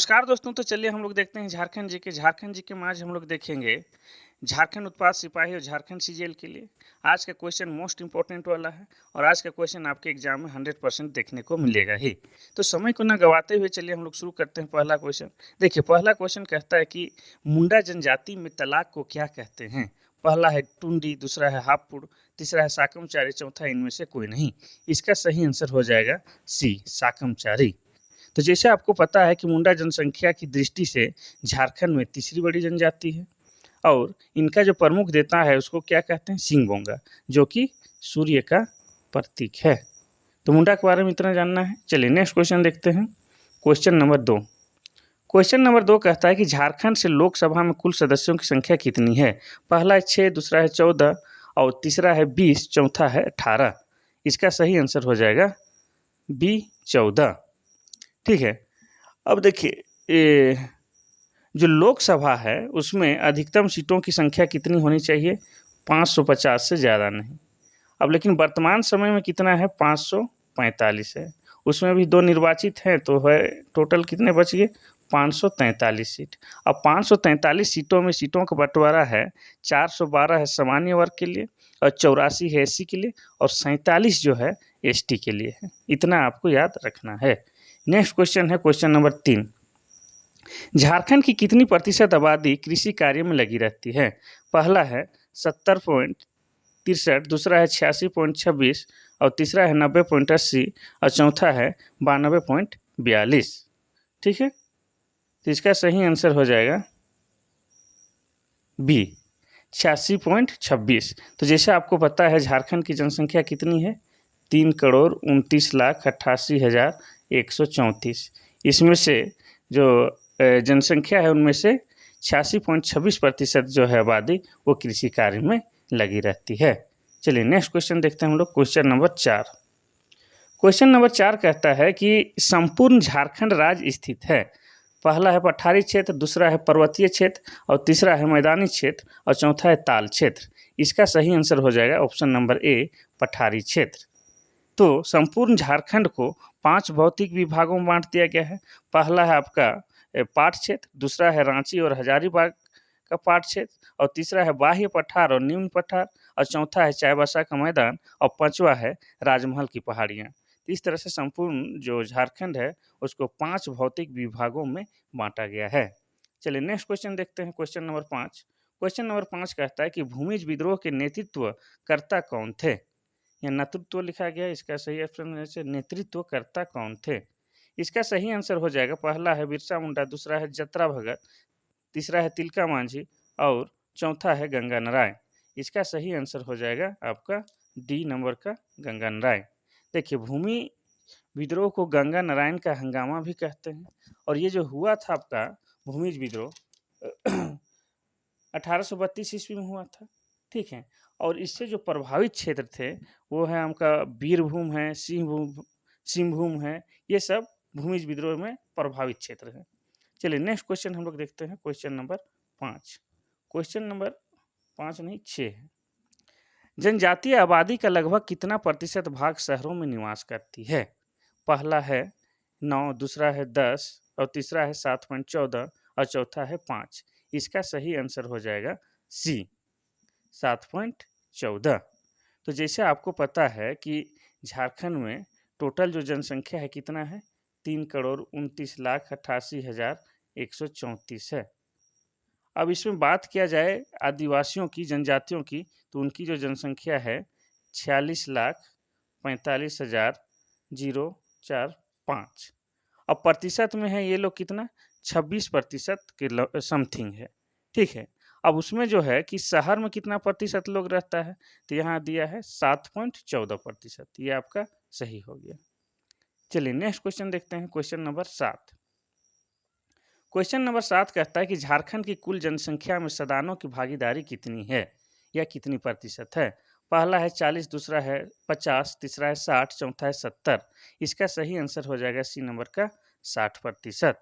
नमस्कार दोस्तों, तो चलिए हम लोग देखते हैं झारखंड जी के में आज हम लोग देखेंगे झारखंड उत्पाद सिपाही और झारखंड सीजीएल के लिए। आज का क्वेश्चन मोस्ट इंपॉर्टेंट वाला है और आज का क्वेश्चन आपके एग्जाम में 100% देखने को मिलेगा ही। तो समय को न गवाते हुए चलिए हम लोग शुरू करते हैं पहला क्वेश्चन। देखिए, पहला क्वेश्चन कहता है कि मुंडा जनजाति में तलाक को क्या कहते हैं। पहला है टुंडी, दूसरा है हापुड़, तीसरा है साकमचारी, चौथा इनमें से कोई नहीं। इसका सही आंसर हो जाएगा सी, साकमचारी। तो जैसे आपको पता है कि मुंडा जनसंख्या की दृष्टि से झारखंड में तीसरी बड़ी जनजाति है और इनका जो प्रमुख देवता है उसको क्या कहते हैं, सिंगबोंगा, जो कि सूर्य का प्रतीक है। तो मुंडा के बारे में इतना जानना है। चलिए नेक्स्ट क्वेश्चन देखते हैं। Question number 2। क्वेश्चन नंबर 2 कहता है कि झारखंड से लोकसभा में कुल सदस्यों की संख्या कितनी है। पहला है 6, दूसरा है 14 और तीसरा है 20, चौथा है 18। इसका सही आंसर हो जाएगा बी, 14। ठीक है। अब देखिए, जो लोकसभा है उसमें अधिकतम सीटों की संख्या कितनी होनी चाहिए, 550 से ज़्यादा नहीं। अब लेकिन वर्तमान समय में कितना है, 545 है। उसमें भी 2 निर्वाचित हैं तो है टोटल कितने बच गए, 543 सीट। अब 543 सीटों में सीटों का बंटवारा है, 412 है सामान्य वर्ग के लिए और 84 है एससी के लिए और 47 जो है एसटी के लिए है। इतना आपको याद रखना है। नेक्स्ट क्वेश्चन है क्वेश्चन नंबर 3। झारखंड की कितनी प्रतिशत आबादी कृषि कार्य में लगी रहती है। पहला है 70.63, दूसरा है 86.26 और तीसरा है 90.80 और चौथा है 92.42। ठीक है, तो इसका सही आंसर हो जाएगा बी, 86.26। तो जैसे आपको पता है झारखंड की जनसंख्या कितनी है, 3,29,88,134। इसमें से जो जनसंख्या है उनमें से 86.26% जो है आबादी वो कृषि कार्य में लगी रहती है। चलिए नेक्स्ट क्वेश्चन देखते हैं हम लोग। Question number 4। क्वेश्चन नंबर 4 कहता है कि संपूर्ण झारखंड राज्य स्थित है। पहला है पठारी क्षेत्र, दूसरा है पर्वतीय क्षेत्र और तीसरा है मैदानी क्षेत्र और चौथा है ताल क्षेत्र। इसका सही आंसर हो जाएगा ऑप्शन नंबर ए, पठारी क्षेत्र। तो संपूर्ण झारखंड को 5 भौतिक विभागों में बांट दिया गया है। पहला है आपका पाट क्षेत्र, दूसरा है रांची और हजारीबाग का पाट क्षेत्र और तीसरा है बाह्य पठार और निम्न पठार और चौथा है चाईबासा का मैदान और पांचवा है राजमहल की पहाड़ियाँ। तो इस तरह से संपूर्ण जो झारखंड है उसको 5 भौतिक विभागों में बांटा गया है। चलिए नेक्स्ट क्वेश्चन देखते हैं। Question number 5। क्वेश्चन नंबर 5 कहता है कि भूमिज विद्रोह के नेतृत्वकर्ता कौन थे। यहाँ नेतृत्व लिखा गया है, इसका सही ऑप्शन है नेतृत्वकर्ता कौन थे। इसका सही आंसर हो जाएगा, पहला है बिरसा मुंडा, दूसरा है जतरा भगत, तीसरा है तिलका मांझी और चौथा है गंगा नारायण। इसका सही आंसर हो जाएगा आपका डी नंबर का गंगा नारायण। देखिए, भूमि विद्रोह को गंगा नारायण का हंगामा भी कहते हैं और ये जो हुआ था आपका भूमिज विद्रोह 1832 ईस्वी में हुआ था। ठीक है, और इससे जो प्रभावित क्षेत्र थे वो है आपका बीरभूम है, सिंहभूम है, ये सब भूमिज विद्रोह में प्रभावित क्षेत्र है। चलिए नेक्स्ट क्वेश्चन हम लोग देखते हैं। Question number 5। क्वेश्चन नंबर 5 नहीं 6 है। जनजातीय आबादी का लगभग कितना प्रतिशत भाग शहरों में निवास करती है। पहला है 9, दूसरा है 10 और तीसरा है 7.14 और चौथा है 5। इसका सही आंसर हो जाएगा सी, 7.14। तो जैसे आपको पता है कि झारखंड में टोटल जो जनसंख्या है कितना है, 3,29,88,134 है। अब इसमें बात किया जाए आदिवासियों की, जनजातियों की, तो उनकी जो जनसंख्या है 46,45,045। अब प्रतिशत में है ये लोग कितना, 26% के समथिंग है। ठीक है, अब उसमें जो है कि शहर में कितना प्रतिशत लोग रहता है, तो यहाँ दिया है 7.14%। ये आपका सही हो गया। चलिए नेक्स्ट क्वेश्चन देखते हैं। Question number 7। क्वेश्चन नंबर 7 कहता है कि झारखंड की कुल जनसंख्या में सदानों की भागीदारी कितनी है या कितनी प्रतिशत है। पहला है 40, दूसरा है 50, तीसरा है 60, चौथा है 70। इसका सही आंसर हो जाएगा सी नंबर का 60%।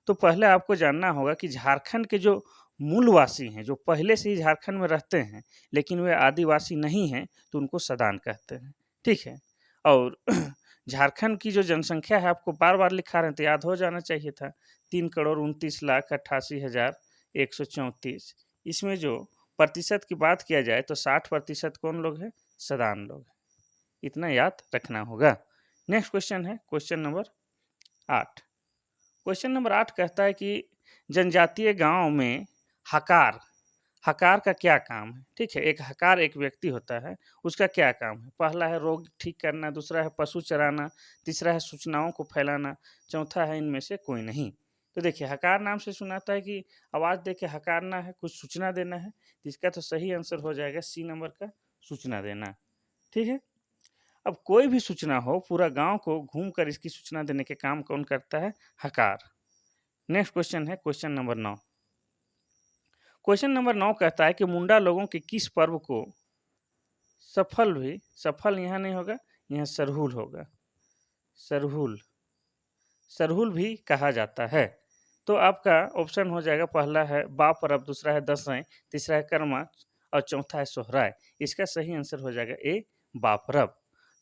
तो पहले आपको जानना होगा कि झारखंड के जो मूलवासी हैं, जो पहले से ही झारखंड में रहते हैं लेकिन वे आदिवासी नहीं हैं, तो उनको सदान कहते हैं। ठीक है, और झारखंड की जो जनसंख्या है आपको बार बार लिखा रहे हैं तो याद हो जाना चाहिए था, 3,29,88,134। इसमें जो प्रतिशत की बात किया जाए तो 60% कौन लोग हैं? सदान लोग हैं। इतना याद रखना होगा। नेक्स्ट क्वेश्चन है क्वेश्चन नंबर 8। क्वेश्चन नंबर 8 कहता है कि जनजातीय गांव में हकार हकार का क्या काम है? ठीक है, एक हकार एक व्यक्ति होता है, उसका क्या काम है? पहला है रोग ठीक करना, दूसरा है पशु चराना, तीसरा है सूचनाओं को फैलाना, चौथा है इनमें से कोई नहीं। तो देखिए हकार नाम से सुनाता है कि आवाज़ दे के हकारना है, कुछ सूचना देना है। तो इसका तो सही आंसर हो जाएगा सी नंबर का, सूचना देना। ठीक है, अब कोई भी सूचना हो, पूरा गांव को घूम कर इसकी सूचना देने के काम कौन करता है? हकार। नेक्स्ट क्वेश्चन है क्वेश्चन नंबर 9। क्वेश्चन नंबर 9 कहता है कि मुंडा लोगों के किस पर्व को सफल यहाँ नहीं होगा, यहाँ सरहुल होगा, सरहुल सरहुल भी कहा जाता है। तो आपका ऑप्शन हो जाएगा, पहला है बा पर्व, दूसरा है दसैं, तीसरा है कर्मा और चौथा है सोहराय। इसका सही आंसर हो जाएगा ए, बा पर्व।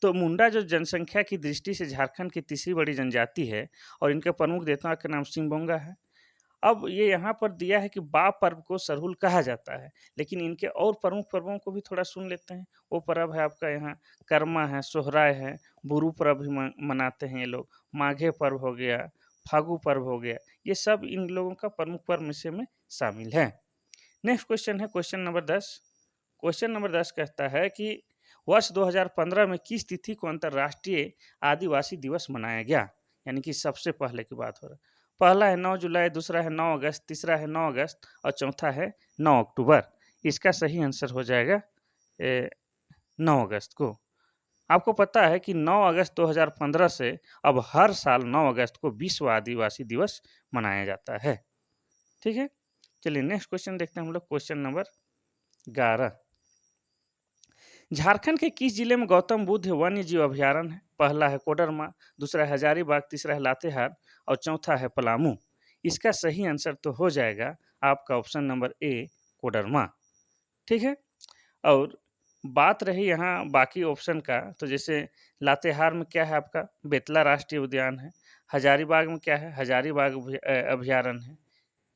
तो मुंडा जो जनसंख्या की दृष्टि से झारखंड की तीसरी बड़ी जनजाति है और इनके प्रमुख देवताओं का नाम सिंबोंगा है। अब ये यहाँ पर दिया है कि बा पर्व को सरहुल कहा जाता है, लेकिन इनके और प्रमुख पर्वों को भी थोड़ा सुन लेते हैं। वो पर्व है आपका यहाँ कर्मा है, सोहराय है, बुरु पर्व भी मनाते हैं ये लोग, माघे पर्व हो गया, फागु पर्व हो गया, ये सब इन लोगों का प्रमुख पर्व में शामिल है। नेक्स्ट क्वेश्चन है क्वेश्चन नंबर 10। क्वेश्चन नंबर 10 कहता है कि वर्ष 2015 में किस तिथि को अंतर्राष्ट्रीय आदिवासी दिवस मनाया गया? यानी कि सबसे पहले की बात हो रहा है। पहला है 9 जुलाई, दूसरा है 9 अगस्त, तीसरा है 9 अगस्त और चौथा है 9 अक्टूबर। इसका सही आंसर हो जाएगा 9 अगस्त को। आपको पता है कि 9 अगस्त 2015 से अब हर साल 9 अगस्त को विश्व आदिवासी दिवस मनाया जाता है। ठीक है, चलिए नेक्स्ट क्वेश्चन देखते हैं हम लोग, क्वेश्चन नंबर 11। झारखंड के किस जिले में गौतम बुद्ध वन्य जीव अभयारण्य है? पहला है कोडरमा, दूसरा है हजारीबाग, तीसरा है लातेहार और चौथा है पलामू। इसका सही आंसर तो हो जाएगा आपका ऑप्शन नंबर ए, कोडरमा। ठीक है, और बात रही यहाँ बाकी ऑप्शन का, तो जैसे लातेहार में क्या है आपका? बेतला राष्ट्रीय उद्यान है। हजारीबाग में क्या है? हजारीबाग अभयारण्य है।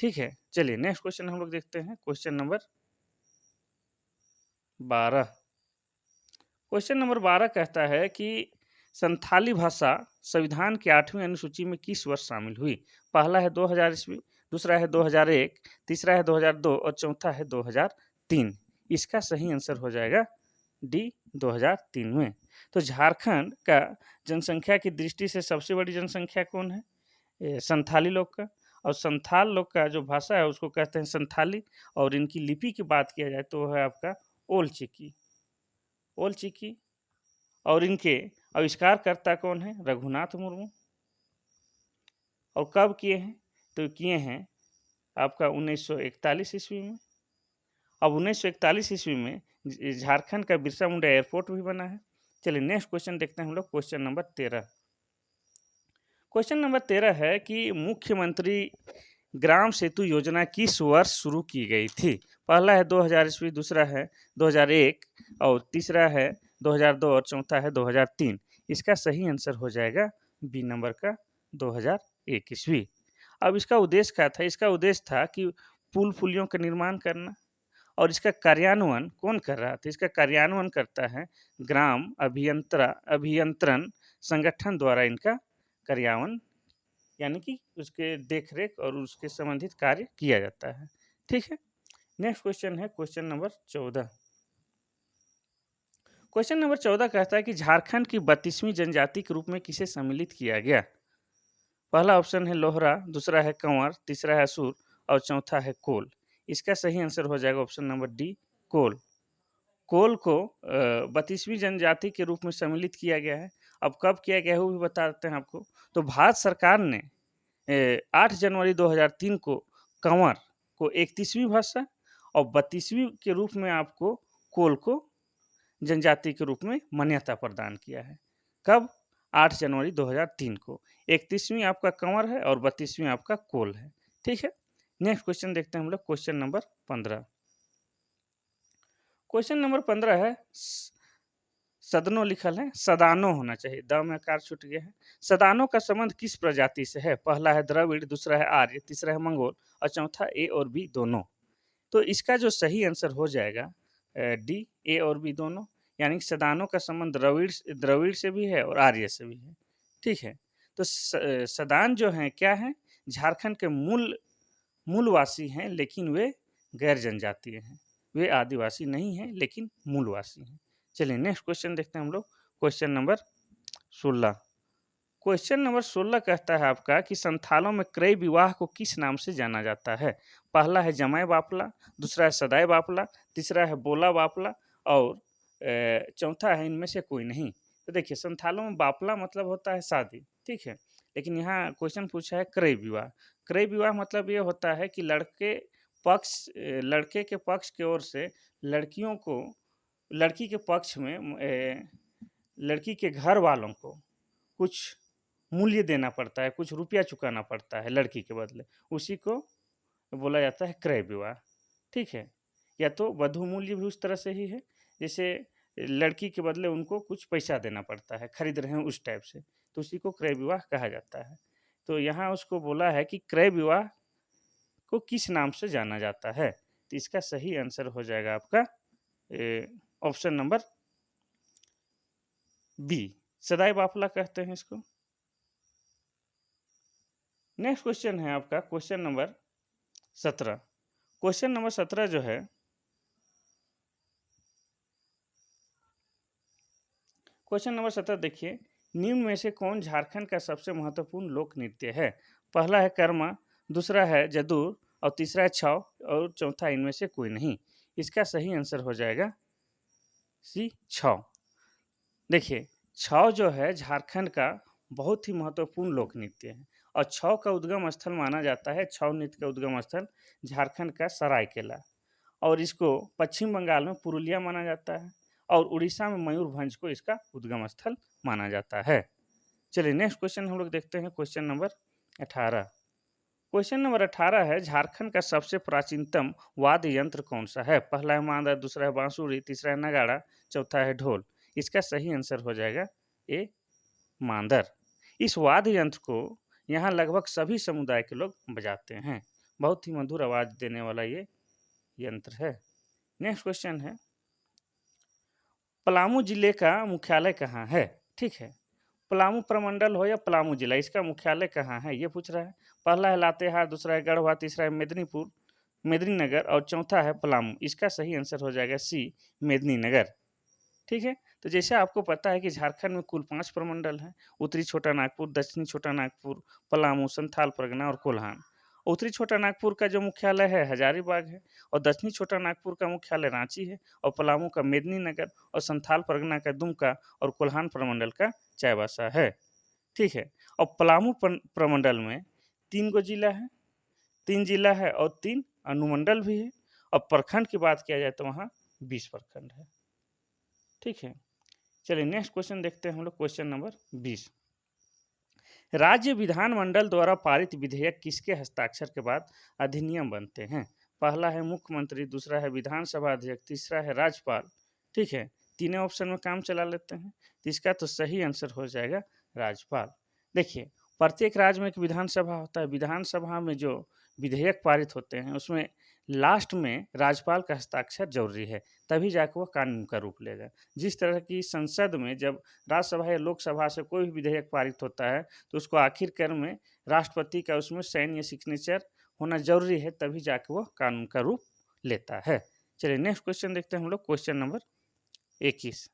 ठीक है, चलिए नेक्स्ट क्वेश्चन हम लोग देखते हैं, क्वेश्चन नंबर 12। क्वेश्चन नंबर 12 कहता है कि संथाली भाषा संविधान की 8वीं अनुसूची में किस वर्ष शामिल हुई? पहला है 2000 ईस्वी, दूसरा है 2001, तीसरा है 2002 और चौथा है 2003। इसका सही आंसर हो जाएगा डी, 2003 में। तो झारखंड का जनसंख्या की दृष्टि से सबसे बड़ी जनसंख्या कौन है? संथाली लोग का। और संथाल लोग का जो भाषा है उसको कहते हैं संथाली, और इनकी लिपि की बात किया जाए तो वो है आपका ओल चिकी, ओल चिकी। और इनके आविष्कारकर्ता कौन है? रघुनाथ मुर्मू। और कब किए हैं? तो किए हैं आपका 1941 ईस्वी में। अब 1941 ईस्वी में झारखंड का बिरसा मुंडा एयरपोर्ट भी बना है। चलिए नेक्स्ट क्वेश्चन देखते हैं हम लोग, क्वेश्चन नंबर 13। क्वेश्चन नंबर 13 है कि मुख्यमंत्री ग्राम सेतु योजना किस वर्ष शुरू की गई थी? पहला है 2000 ईस्वी, दूसरा है 2001 और तीसरा है 2002 और चौथा है 2003। इसका सही आंसर हो जाएगा बी नंबर का, 2001 ईस्वी। अब इसका उद्देश्य क्या था? इसका उद्देश्य था कि पुल पुलियों का निर्माण करना, और इसका कार्यान्वयन कौन कर रहा था? इसका कार्यान्वयन करता है ग्राम अभियंत्रण संगठन द्वारा इनका कार्यान्वयन, यानी कि उसके देखरेख और उसके संबंधित कार्य किया जाता है। ठीक है, नेक्स्ट क्वेश्चन है क्वेश्चन नंबर 14। क्वेश्चन नंबर 14 कहता है कि झारखंड की 32वीं जनजाति के रूप में किसे सम्मिलित किया गया? पहला ऑप्शन है लोहरा, दूसरा है कंवर, तीसरा है असुर और चौथा है कोल। इसका सही आंसर हो जाएगा ऑप्शन नंबर डी, कोल। कोल को 32वीं जनजाति के रूप में सम्मिलित किया गया है। अब कब किया गया है वो भी बता देते हैं आपको। तो भारत सरकार ने 8 जनवरी 2003 को कंवर को 31वीं भाषा और 32वीं के रूप में आपको कोल को जनजाति के रूप में मान्यता प्रदान किया है। कब? 8 जनवरी 2003 को। 31वीं आपका कंवर है और 32वीं आपका कोल है। ठीक है, नेक्स्ट क्वेश्चन देखते हैं हम लोग, क्वेश्चन नंबर 15। क्वेश्चन नंबर 15 है सदनों लिखल है, सदानो होना चाहिए, द में आकार छूट गया है। सदानों का संबंध किस प्रजाति से है? पहला है द्रविड़, दूसरा है आर्य, तीसरा है मंगोल और चौथा ए और बी दोनों। तो इसका जो सही आंसर हो जाएगा डी, ए और बी दोनों, यानी कि सदानों का संबंध द्रविड़ द्रविड़ से भी है और आर्य से भी है। ठीक है, तो सदान जो है क्या है? झारखंड के मूलवासी हैं, लेकिन वे गैर जनजातीय हैं। वे आदिवासी नहीं हैं लेकिन मूलवासी हैं। चलिए नेक्स्ट क्वेश्चन देखते हैं हम लोग। Question number 16। क्वेश्चन नंबर 16 कहता है आपका कि संथालों में क्रय विवाह को किस नाम से जाना जाता है? पहला है जमाई बापला, दूसरा है सदाई बापला, तीसरा है बोला बापला और चौथा है इनमें से कोई नहीं। तो देखिए संथालों में बापला मतलब होता है शादी, ठीक है, लेकिन यहाँ क्वेश्चन पूछा है क्रय विवाह। क्रय विवाह मतलब ये होता है कि लड़के के पक्ष की ओर से लड़कियों को, लड़की के पक्ष में लड़की के घर वालों को कुछ मूल्य देना पड़ता है, कुछ रुपया चुकाना पड़ता है लड़की के बदले, उसी को बोला जाता है क्रय विवाह। ठीक है, या तो वधु मूल्य भी उस तरह से ही है, जैसे लड़की के बदले उनको कुछ पैसा देना पड़ता है, खरीद रहे हैं उस टाइप से, तो उसी को क्रय विवाह कहा जाता है। तो यहाँ उसको बोला है कि क्रय विवाह को किस नाम से जाना जाता है? तो इसका सही आंसर हो जाएगा आपका ऑप्शन नंबर बी, सदाई बाफला कहते हैं इसको। नेक्स्ट क्वेश्चन है आपका क्वेश्चन नंबर 17। क्वेश्चन नंबर 17 जो है, क्वेश्चन नंबर 17 देखिए, निम्न में से कौन झारखंड का सबसे महत्वपूर्ण लोक नृत्य है? पहला है कर्मा, दूसरा है जदूर और तीसरा है छौ और चौथा इनमें से कोई नहीं। इसका सही आंसर हो जाएगा सी, छौ। देखिए छौ जो है झारखंड का बहुत ही महत्वपूर्ण लोक नृत्य है और छौ का उद्गम स्थल माना जाता है, छौ नृत्य का उद्गम स्थल झारखंड का सरायकेला, और इसको पश्चिम बंगाल में पुरुलिया माना जाता है और उड़ीसा में मयूरभंज को इसका उद्गम स्थल माना जाता है। चलिए नेक्स्ट क्वेश्चन हम लोग देखते हैं, क्वेश्चन नंबर 18। क्वेश्चन नंबर 18 है, झारखंड का सबसे प्राचीनतम वाद्य यंत्र कौन सा है? पहला है मांदर, दूसरा है बांसुरी, तीसरा है नगाड़ा, चौथा है ढोल। इसका सही आंसर हो जाएगा ए, मांदर। इस वाद्य यंत्र को यहाँ लगभग सभी समुदाय के लोग बजाते हैं, बहुत ही मधुर आवाज देने वाला ये यंत्र है। नेक्स्ट क्वेश्चन है, पलामू जिले का मुख्यालय कहाँ है? ठीक है, पलामू प्रमंडल हो या पलामू जिला, इसका मुख्यालय कहाँ है ये पूछ रहा है। पहला है लातेहार, दूसरा है गढ़वा, तीसरा है मेदिनीपुर मेदिनीनगर और चौथा है पलामू। इसका सही आंसर हो जाएगा सी, मेदिनीनगर। ठीक है, तो जैसे आपको पता है कि झारखंड में कुल 5 प्रमंडल हैं, उत्तरी छोटा नागपुर, दक्षिणी छोटा नागपुर, पलामू, संथाल परगना और कोल्हान। उत्तरी छोटा नागपुर का जो मुख्यालय है हजारीबाग है और दक्षिणी छोटा नागपुर का मुख्यालय रांची है और पलामू का मेदिनीनगर और संथाल परगना का दुमका और कोल्हान प्रमंडल का चाईबासा है। ठीक है, और पलामू प्रमंडल में 3 गो जिला है, 3 जिला है और 3 अनुमंडल भी है, और प्रखंड की बात किया जाए तो वहाँ 20 प्रखंड है। ठीक है, चलिए नेक्स्ट क्वेश्चन देखते हैं हम लोग, क्वेश्चन नंबर 20। राज्य विधानमंडल द्वारा पारित विधेयक किसके हस्ताक्षर के बाद अधिनियम बनते हैं? पहला है मुख्यमंत्री, दूसरा है विधानसभा अध्यक्ष, तीसरा है राज्यपाल। ठीक है, तीनों ऑप्शन में काम चला लेते हैं, तो इसका तो सही आंसर हो जाएगा राज्यपाल। देखिए प्रत्येक राज्य में एक विधानसभा होता है, विधानसभा में जो विधेयक पारित होते हैं उसमें लास्ट में राज्यपाल का हस्ताक्षर जरूरी है, तभी जाकर वह कानून का रूप लेगा। जिस तरह की संसद में जब राज्यसभा या लोकसभा से कोई भी विधेयक पारित होता है तो उसको आखिरकार में राष्ट्रपति का उसमें साइन या सिग्नेचर होना जरूरी है, तभी जाकर वह कानून का रूप लेता है। चलिए नेक्स्ट क्वेश्चन देखते हैं हम लोग, क्वेश्चन नंबर 21।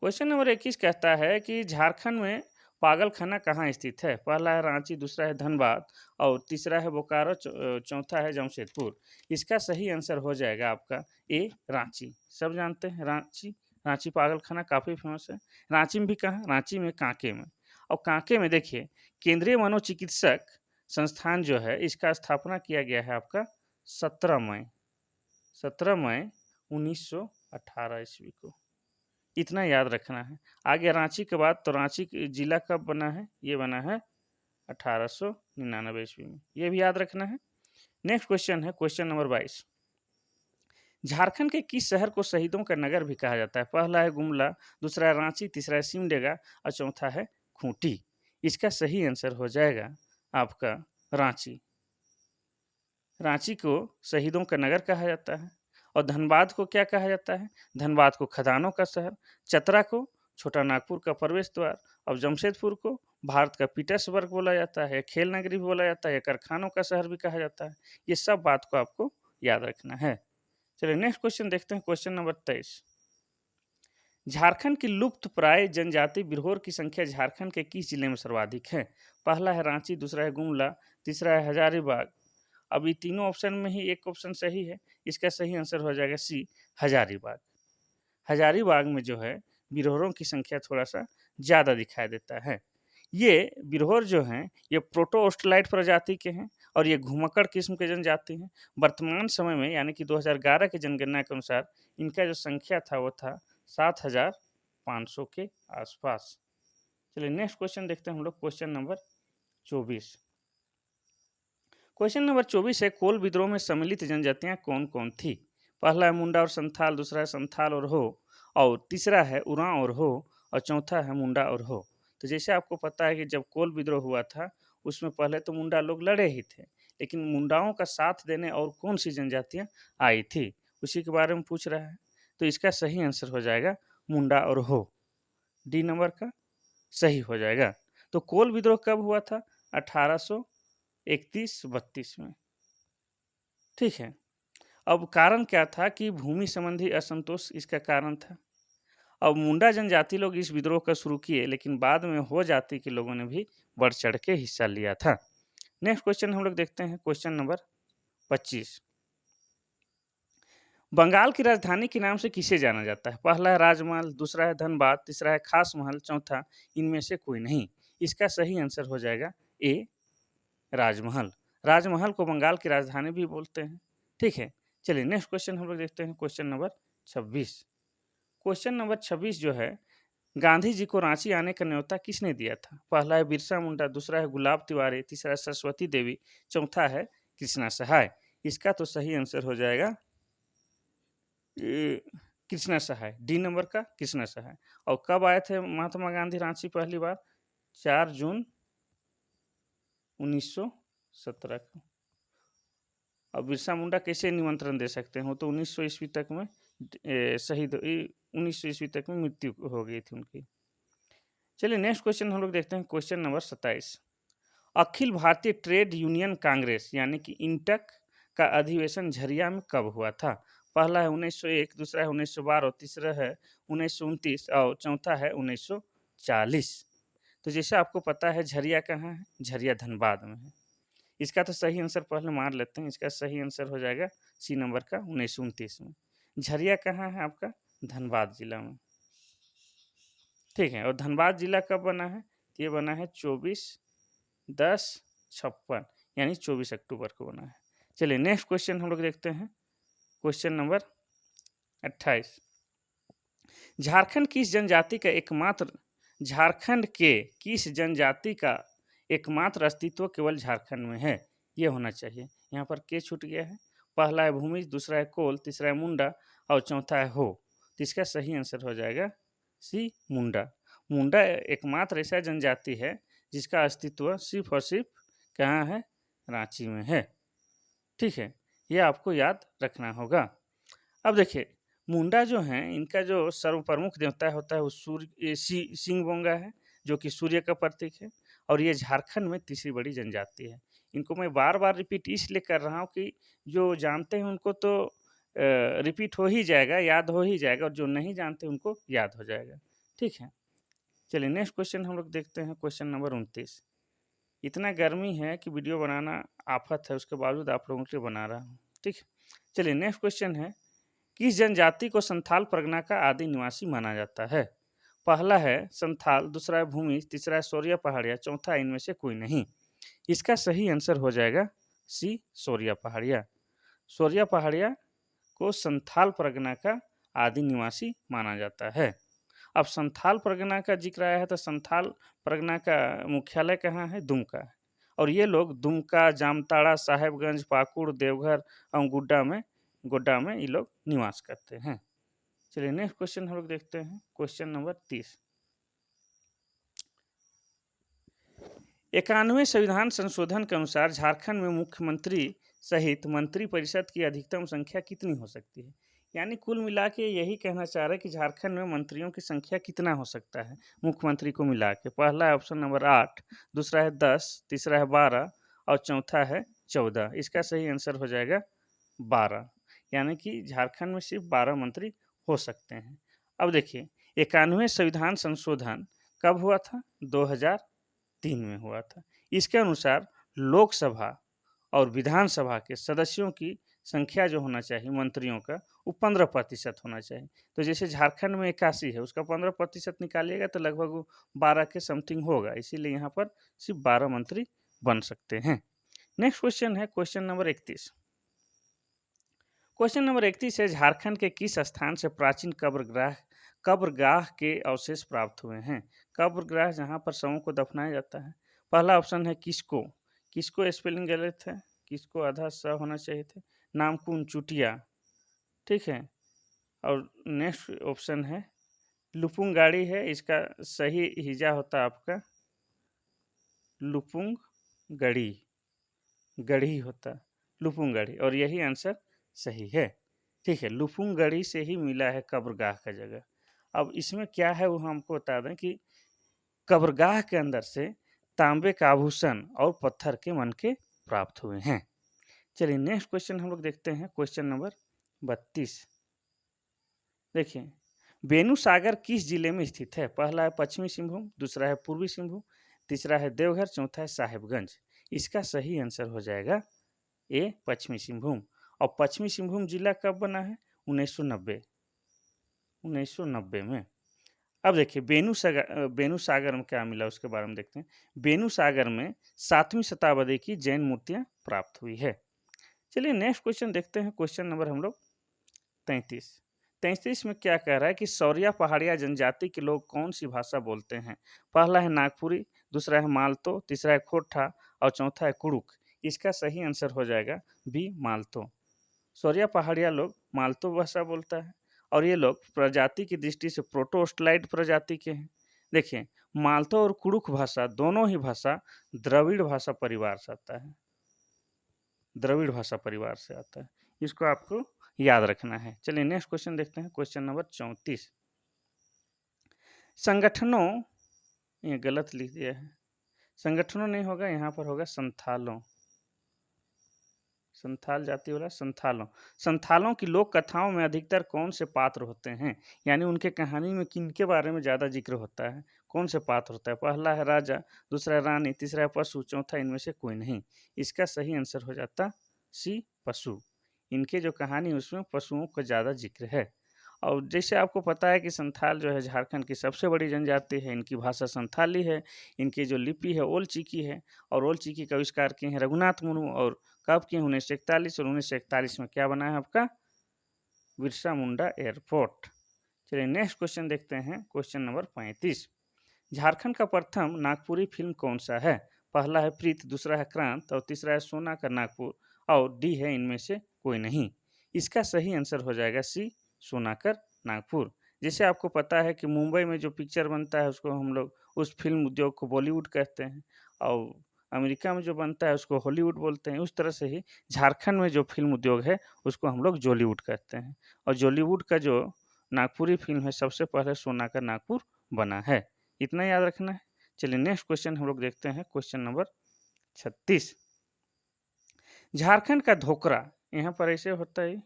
क्वेश्चन नंबर 21 कहता है कि झारखंड में पागलखाना कहाँ स्थित है? पहला है रांची, दूसरा है धनबाद और तीसरा है बोकारो, चौथा है जमशेदपुर। इसका सही आंसर हो जाएगा आपका ए, रांची। सब जानते हैं रांची, रांची पागलखाना काफ़ी फेमस है। रांची में भी कहाँ? रांची में कांके में, और कांके में देखिए केंद्रीय मनोचिकित्सक संस्थान जो है इसका स्थापना किया गया है आपका 17 मई 1918 ईस्वी को। इतना याद रखना है। आगे रांची के बाद तो रांची जिला कब बना है? ये बना है 1899 ईस्वी में, ये भी याद रखना है। नेक्स्ट क्वेश्चन है क्वेश्चन नंबर 22। झारखंड के किस शहर को शहीदों का नगर भी कहा जाता है? पहला है गुमला, दूसरा है रांची, तीसरा है सिमडेगा और चौथा है खूंटी। इसका सही आंसर हो जाएगा आपका रांची। रांची को शहीदों का नगर कहा जाता है। और धनबाद को क्या कहा जाता है? धनबाद को खदानों का शहर, चतरा को छोटा नागपुर का प्रवेश द्वार और जमशेदपुर को भारत का पीटर्सबर्ग बोला जाता है, खेल नगरी भी बोला जाता है, कारखानों का शहर भी कहा जाता है। ये सब बात को आपको याद रखना है। चलिए नेक्स्ट क्वेश्चन देखते हैं, क्वेश्चन नंबर 23। झारखंड की लुप्त प्राय जनजाति बिरहोर की संख्या झारखंड के किस जिले में सर्वाधिक है? पहला है रांची, दूसरा है गुमला, तीसरा है हजारीबाग। अब ये तीनों ऑप्शन में ही एक ऑप्शन सही है। इसका सही आंसर हो जाएगा सी, हजारीबाग। हजारीबाग में जो है बिरहोरों की संख्या थोड़ा सा ज़्यादा दिखाई देता है। ये बिरहोर जो हैं ये प्रोटोस्टलाइट प्रजाति के हैं और ये घुमक्कड़ किस्म के जनजाति हैं। वर्तमान समय में यानी कि 2011 की जनगणना के अनुसार इनका जो संख्या था वो था 7,500 के आसपास। चलिए नेक्स्ट क्वेश्चन देखते हैं हम लोग, क्वेश्चन नंबर 24। क्वेश्चन नंबर 24 है, कोल विद्रोह में सम्मिलित जनजातियां कौन कौन थी? पहला है मुंडा और संथाल, दूसरा है संथाल और हो, और तीसरा है उरांव और हो, और चौथा है मुंडा और हो। तो जैसे आपको पता है कि जब कोल विद्रोह हुआ था उसमें पहले तो मुंडा लोग लड़े ही थे, लेकिन मुंडाओं का साथ देने और कौन सी जनजातियां आई थी उसी के बारे में पूछ रहा है। तो इसका सही आंसर हो जाएगा मुंडा और हो, डी नंबर का सही हो जाएगा। तो कोल विद्रोह कब हुआ था? 1831-32 में। ठीक है। अब कारण क्या था कि भूमि संबंधी असंतोष इसका कारण था। अब मुंडा जनजाति लोग इस विद्रोह का शुरू किए, लेकिन बाद में हो जाति के लोगों ने भी बढ़ चढ़ के हिस्सा लिया था। नेक्स्ट क्वेश्चन हम लोग देखते हैं, क्वेश्चन नंबर 25। बंगाल की राजधानी के नाम से किसे जाना जाता है? पहला है राजमहल, दूसरा है धनबाद, तीसरा है खास महल, चौथा इनमें से कोई नहीं। इसका सही आंसर हो जाएगा ए, राजमहल। राजमहल को बंगाल की राजधानी भी बोलते हैं। ठीक है। चलिए नेक्स्ट क्वेश्चन हम लोग देखते हैं, क्वेश्चन नंबर 26। क्वेश्चन नंबर 26 जो है, गांधी जी को रांची आने का न्योता किसने दिया था? पहला है बिरसा मुंडा, दूसरा है गुलाब तिवारी, तीसरा है सरस्वती देवी, चौथा है कृष्णा सहाय। इसका तो सही आंसर हो जाएगा कृष्णा सहाय, डी नंबर का कृष्णा सहाय। और कब आए थे महात्मा गांधी रांची पहली बार? 4 जून 1917 को। अब बिरसा मुंडा कैसे निमंत्रण दे सकते हैं? तो 1900 ईस्वी तक में शहीद 1900 ईस्वी तक में मृत्यु हो गई थी उनकी। चलिए नेक्स्ट क्वेश्चन हम लोग देखते हैं, question number 27। Akhil Bharatiya trade union Congress यानी कि इंटक का अधिवेशन झरिया में कब हुआ था? पहला है 1901, दूसरा है 1912, तीसरा है 1929 और चौथा है 1940। तो जैसे आपको पता है झरिया कहाँ है? झरिया धनबाद में है। इसका तो सही आंसर पहले मार लेते हैं। इसका सही आंसर हो जाएगा सी नंबर का 1929 में। झरिया कहाँ है आपका? धनबाद जिला में। ठीक है। और धनबाद जिला कब बना है? ये बना है 24/10/56 यानी 24 अक्टूबर को बना है। चलिए नेक्स्ट क्वेश्चन हम लोग देखते हैं, क्वेश्चन नंबर 28। झारखंड किस जनजाति का एकमात्र झारखंड के किस जनजाति का एकमात्र अस्तित्व केवल झारखंड में है? ये होना चाहिए। यहाँ पर के छूट गया है। पहला है भूमि, दूसरा है कोल, तीसरा है मुंडा और चौथा है हो। तो इसका सही आंसर हो जाएगा सी, मुंडा। मुंडा एकमात्र ऐसा जनजाति है जिसका अस्तित्व सिर्फ और सिर्फ कहाँ है? रांची में है। ठीक है, ये आपको याद रखना होगा। अब देखिए मुंडा जो हैं इनका जो सर्व प्रमुख देवता होता है वो सूर्य सिंह बोंगा है, जो कि सूर्य का प्रतीक है। और ये झारखंड में तीसरी बड़ी जनजाति है। इनको मैं बार बार रिपीट इसलिए कर रहा हूँ कि जो जानते हैं उनको तो रिपीट हो ही जाएगा, याद हो ही जाएगा, और जो नहीं जानते उनको याद हो जाएगा। ठीक है। चलिए नेक्स्ट क्वेश्चन हम लोग देखते हैं, क्वेश्चन नंबर 29। इतना गर्मी है कि वीडियो बनाना आफत है, उसके बावजूद आप लोगों के लिए बना रहा हूँ। ठीक है। चलिए नेक्स्ट क्वेश्चन है, किस जनजाति को संथाल परगना का आदि निवासी माना जाता है? पहला है संथाल, दूसरा है भूमि, तीसरा है सोरिया पहाड़िया, चौथा इनमें से कोई नहीं। इसका सही आंसर हो जाएगा सी, सोरिया पहाड़िया। सोरिया पहाड़िया को संथाल परगना का आदि निवासी माना जाता है। अब संथाल परगना का जिक्र आया है तो संथाल परगना का मुख्यालय कहाँ है? दुमका है। और ये लोग दुमका, जामताड़ा, साहेबगंज, पाकुड़, देवघर और गुड्डा में गोड्डा में ये लोग निवास करते हैं। चलिए नेक्स्ट क्वेश्चन हम लोग देखते हैं, क्वेश्चन नंबर 30। 91वें संविधान संशोधन के अनुसार झारखंड में मुख्यमंत्री सहित मंत्रिपरिषद की अधिकतम संख्या कितनी हो सकती है? यानी कुल मिला के यही कहना चाह रहे हैं कि झारखंड में मंत्रियों की संख्या कितना हो सकता है मुख्यमंत्री को मिला के। पहला है ऑप्शन नंबर 8, दूसरा है 10, तीसरा है 12 और चौथा है 14। इसका सही आंसर हो जाएगा 12, यानी कि झारखंड में सिर्फ 12 मंत्री हो सकते हैं। अब देखिए 91वें संविधान संशोधन कब हुआ था? 2003 में हुआ था। इसके अनुसार लोकसभा और विधानसभा के सदस्यों की संख्या जो होना चाहिए मंत्रियों का, वो 15% होना चाहिए। तो जैसे झारखंड में 81 है, उसका 15% निकालिएगा तो लगभग वो 12 के समथिंग होगा। इसीलिए यहाँ पर सिर्फ 12 मंत्री बन सकते हैं। नेक्स्ट क्वेश्चन है क्वेश्चन नंबर 31। क्वेश्चन नंबर 31 है, झारखंड के किस स्थान से प्राचीन कब्रगाह के अवशेष प्राप्त हुए हैं? कब्रगाह जहाँ पर शवों को दफनाया जाता है। पहला ऑप्शन है किसको, किसको स्पेलिंग गलत है, किसको आधा सा होना चाहिए थे, नामकुन चुटिया, ठीक है। और नेक्स्ट ऑप्शन है लुपुंग गाड़ी है, इसका सही हिजा होता आपका लुपुंग गढ़ी, गढ़ी होता लुपुंग गढ़ी, और यही आंसर सही है, ठीक है। लुपुंग गढ़ी से ही मिला है कब्रगाह का जगह। अब इसमें क्या है वो हमको बता दें कि कब्रगाह के अंदर से तांबे का आभूषण और पत्थर के मनके प्राप्त हुए हैं। चलिए नेक्स्ट क्वेश्चन हम लोग देखते हैं, क्वेश्चन नंबर 32। देखिए बेनू सागर किस जिले में स्थित है? पहला है पश्चिमी सिंहभूम, दूसरा है पूर्वी सिंहभूम, तीसरा है देवघर, चौथा है साहेबगंज। इसका सही आंसर हो जाएगा ए पश्चिमी सिंहभूम। और पश्चिमी सिंहभूम जिला कब बना है? 1990 में। अब देखिए बेनू सागर में क्या मिला उसके बारे में देखते हैं। बेनू सागर में 7वीं शताब्दी की जैन मूर्तियां प्राप्त हुई है। चलिए नेक्स्ट क्वेश्चन देखते हैं, क्वेश्चन नंबर हम लोग 33। 33 में क्या कह रहा है कि सौरिया पहाड़िया जनजाति के लोग कौन सी भाषा बोलते हैं? पहला है नागपुरी, दूसरा है मालतो, तीसरा है खोटा और चौथा है कुड़ुक। इसका सही आंसर हो जाएगा बी मालतो। सौरिया पहाड़िया लोग मालतो भाषा बोलता है और ये लोग प्रजाति की दृष्टि से प्रोटोस्टलाइड प्रजाति के हैं। देखिए मालतो और कुड़ुक भाषा दोनों ही भाषा द्रविड़ भाषा परिवार से आता है, द्रविड़ भाषा परिवार से आता है, इसको आपको याद रखना है। चलिए नेक्स्ट क्वेश्चन देखते हैं, क्वेश्चन नंबर 34। संगठनों, ये गलत लिख दिया है, संगठनों नहीं होगा, यहाँ पर होगा संथालों, संथाल जाति वाला संथालों। संथालों की लोक कथाओं में अधिकतर कौन से पात्र होते हैं? यानी उनके कहानी में किनके बारे में ज़्यादा जिक्र होता है, कौन से पात्र होता है? पहला है राजा, दूसरा है रानी, तीसरा है पशु, चौथा इनमें से कोई नहीं। इसका सही आंसर हो जाता सी पशु। इनके जो कहानी उसमें पशुओं का ज़्यादा जिक्र है। और जैसे आपको पता है कि संथाल जो है झारखंड की सबसे बड़ी जनजाति है, इनकी भाषा संथाली है, इनकी जो लिपि है ओल चिकी है, और ओल चिकी का आविष्कार किए हैं रघुनाथ मुर्मू। और कब किए? 1941। और 1941 में क्या बना है आपका? बिरसा मुंडा एयरपोर्ट। चलिए नेक्स्ट क्वेश्चन देखते हैं, क्वेश्चन नंबर 35। झारखंड का प्रथम नागपुरी फिल्म कौन सा है? पहला है प्रीत, दूसरा है क्रांत और तीसरा है सोना का नागपुर और डी है इनमें से कोई नहीं। इसका सही आंसर हो जाएगा सी सोनाकर नागपुर। जैसे आपको पता है कि मुंबई में जो पिक्चर बनता है उसको हम लोग उस फिल्म उद्योग को बॉलीवुड कहते हैं, और अमेरिका में जो बनता है उसको हॉलीवुड बोलते हैं। उस तरह से ही झारखंड में जो फिल्म उद्योग है उसको हम लोग जॉलीवुड कहते हैं, और जॉलीवुड का जो नागपुरी फिल्म है सबसे पहले सोनाकर नागपुर बना है। इतना याद रखना है। चलिए नेक्स्ट क्वेश्चन हम लोग देखते हैं, क्वेश्चन नंबर 36। झारखंड का धोकरा, यहाँ पर ऐसे होता है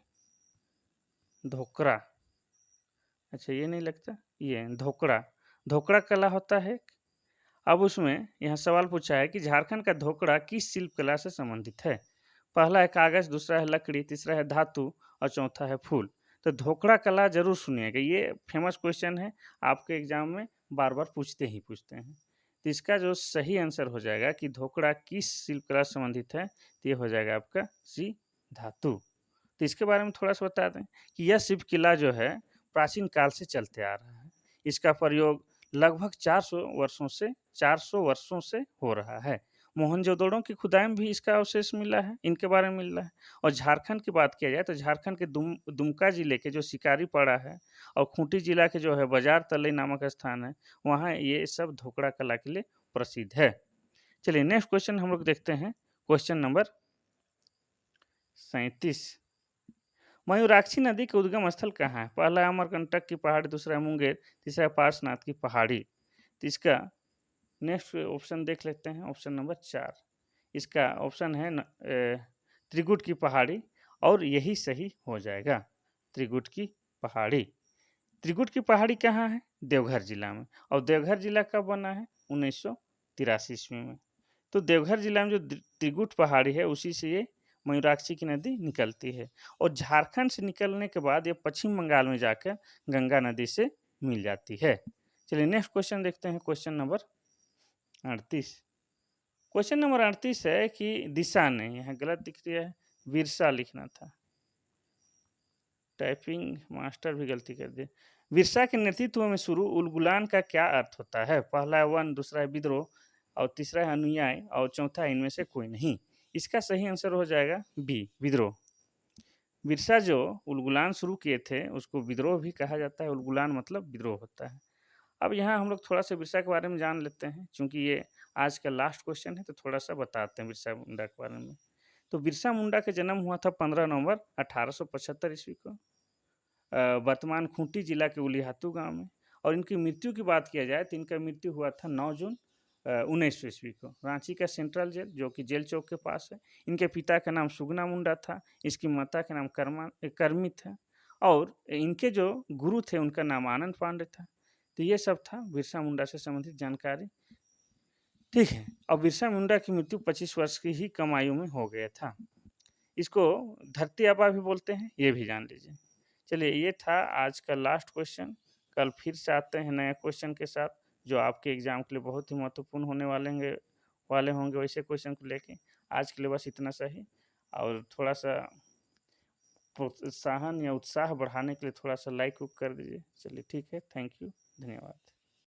धोकरा, अच्छा ये नहीं लगता, ये धोकड़ा, धोकड़ा कला होता है। अब उसमें यहाँ सवाल पूछा है कि झारखंड का धोकड़ा किस शिल्प कला से संबंधित है? पहला है कागज, दूसरा है लकड़ी, तीसरा है धातु और चौथा है फूल। तो धोकड़ा कला जरूर सुनिएगा, ये फेमस क्वेश्चन है, आपके एग्जाम में बार बार पूछते हैं। तो इसका जो सही आंसर हो जाएगा कि धोकड़ा किस शिल्प कला से संबंधित है, तो ये हो जाएगा आपका सी धातु। तो इसके बारे में थोड़ा सा बता दें कि यह शिल्प किला जो है प्राचीन काल से चलते आ रहा है। इसका प्रयोग लगभग 400 वर्षों से हो रहा है। मोहनजोदड़ो की खुदाई में भी इसका अवशेष मिला है, इनके बारे में मिल रहा है। और झारखंड की बात किया जाए तो झारखंड के दुमका जिले के जो शिकारीपाड़ा है और खूंटी जिला के जो है बाजार तलई नामक स्थान है, वहाँ ये सब ढोकड़ा कला के लिए प्रसिद्ध है। चलिए नेक्स्ट क्वेश्चन हम लोग देखते हैं, क्वेश्चन नंबर 37। मयूराक्षी नदी का उद्गम स्थल कहाँ है? पहला है अमरकंटक की पहाड़ी, दूसरा है मुंगेर, तीसरा है पार्श्वनाथ की पहाड़ी। तो इसका नेक्स्ट ऑप्शन देख लेते हैं, ऑप्शन नंबर 4। इसका ऑप्शन है त्रिकुट की पहाड़ी और यही सही हो जाएगा, त्रिकुट की पहाड़ी। त्रिकुट की पहाड़ी कहाँ है? देवघर जिला में। और देवघर जिला कब बना है? 1983 ईस्वी में। तो देवघर जिला में जो त्रिकुट पहाड़ी है उसी से ये मयूराक्षी की नदी निकलती है और झारखंड से निकलने के बाद ये पश्चिम बंगाल में जाकर गंगा नदी से मिल जाती है। चलिए नेक्स्ट क्वेश्चन देखते हैं, क्वेश्चन नंबर 38। क्वेश्चन नंबर 38 है कि दिशा नहीं, यहाँ गलत दिख रही है, विरसा लिखना था, टाइपिंग मास्टर भी गलती कर दिए। विरसा के नेतृत्व में शुरू उलगुलान का क्या अर्थ होता है? पहला है वन, दूसरा है विद्रोह और तीसरा है अनुयायी और चौथा है इनमें से कोई नहीं। इसका सही आंसर हो जाएगा बी, विद्रोह। बिरसा जो उलगुलान शुरू किए थे उसको विद्रोह भी कहा जाता है, उलगुलान मतलब विद्रोह होता है। अब यहाँ हम लोग थोड़ा सा बिरसा के बारे में जान लेते हैं, क्योंकि ये आज का लास्ट क्वेश्चन है तो थोड़ा सा बताते हैं बिरसा मुंडा के बारे में। तो बिरसा मुंडा का जन्म हुआ था 15 नवंबर 1875 ईस्वी को वर्तमान खूंटी जिला के उलिहातू गांव में। और इनकी मृत्यु की बात किया जाए तो इनका मृत्यु हुआ था 9 जून 1900 ईस्वी को रांची का सेंट्रल जेल, जो कि जेल चौक के पास है। इनके पिता का नाम सुगना मुंडा था, इसकी माता का नाम कर्मी था और इनके जो गुरु थे उनका नाम आनंद पांडे था। तो ये सब था बिरसा मुंडा से संबंधित जानकारी। ठीक है, और बिरसा मुंडा की मृत्यु 25 वर्ष की ही कम आयु में हो गया था। इसको धरती आबा भी बोलते हैं, ये भी जान लीजिए। चलिए ये था आज का लास्ट क्वेश्चन। कल फिर से आते हैं नए क्वेश्चन के साथ, जो आपके एग्जाम के लिए बहुत ही महत्वपूर्ण होने वाले होंगे वैसे क्वेश्चन को लेके। आज के लिए बस इतना सही, और थोड़ा सा प्रोत्साहन या उत्साह बढ़ाने के लिए थोड़ा सा लाइक कर दीजिए। चलिए ठीक है, थैंक यू, धन्यवाद।